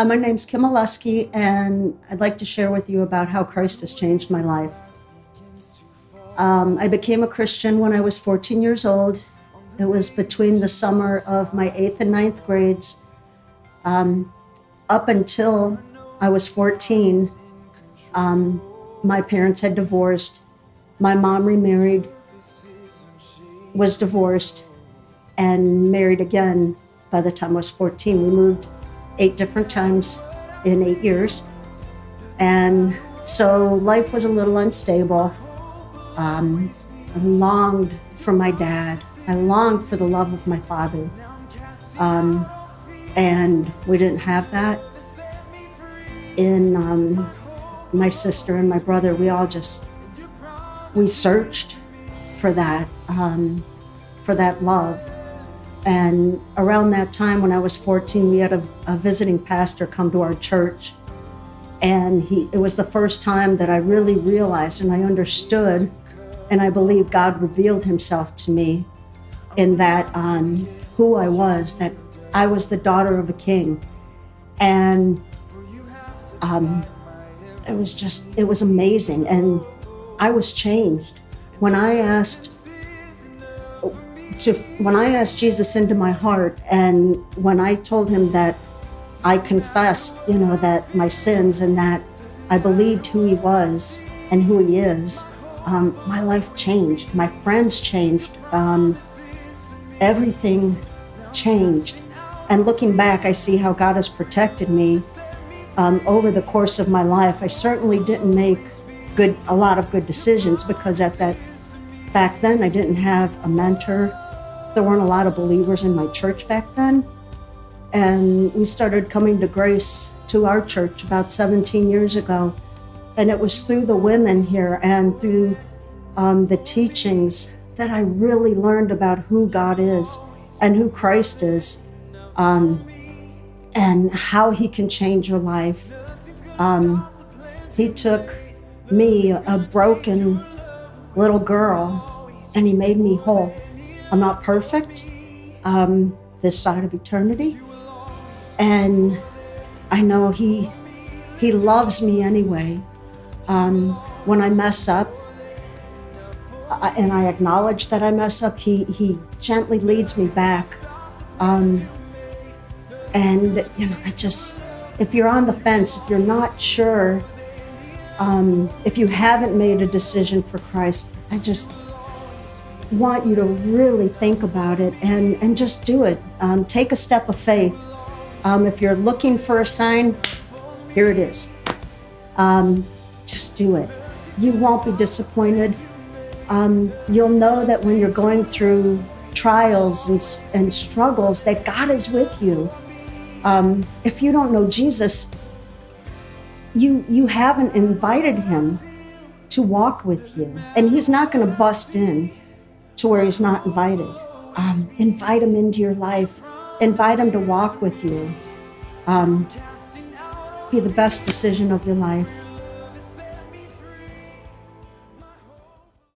My name's Kim Oleski, and I'd like to share with you about how Christ has changed my life. I became a Christian when I was 14 years old. It was between the summer of my 8th and 9th grades. Up until I was 14, my parents had divorced. My mom remarried, was divorced, and married again by the time I was 14. We moved 8 different times in 8 years. And so life was a little unstable. I longed for my dad. I longed for the love of my father. And we didn't have that. In my sister and my brother, we searched for that love. And around that time, when I was 14, we had a visiting pastor come to our church. And it was the first time that I really realized and I understood, and I believe God revealed himself to me in that who I was, that I was the daughter of a king. And it was amazing. And I was changed. When I asked Jesus into my heart, and when I told him that I confessed, that my sins and that I believed who he was and who he is, my life changed. My friends changed. Everything changed. And looking back, I see how God has protected me over the course of my life. I certainly didn't make a lot of good decisions, because back then I didn't have a mentor. There weren't a lot of believers in my church back then. And we started coming to Grace, to our church, about 17 years ago. And it was through the women here and through the teachings that I really learned about who God is and who Christ is, and how he can change your life. He took me, a broken little girl, and he made me whole. I'm not perfect this side of eternity, and I know he loves me anyway. When I mess up, and I acknowledge that I mess up, he gently leads me back. And if you're on the fence, if you're not sure, if you haven't made a decision for Christ, I just want you to really think about it and just do it. Take a step of faith. If you're looking for a sign, here it is. Just do it. You won't be disappointed. You'll know that when you're going through trials and struggles, that God is with you. If you don't know Jesus, you haven't invited him to walk with you, and he's not going to bust in to where he's not invited. Invite him into your life. Invite him to walk with you. Be the best decision of your life.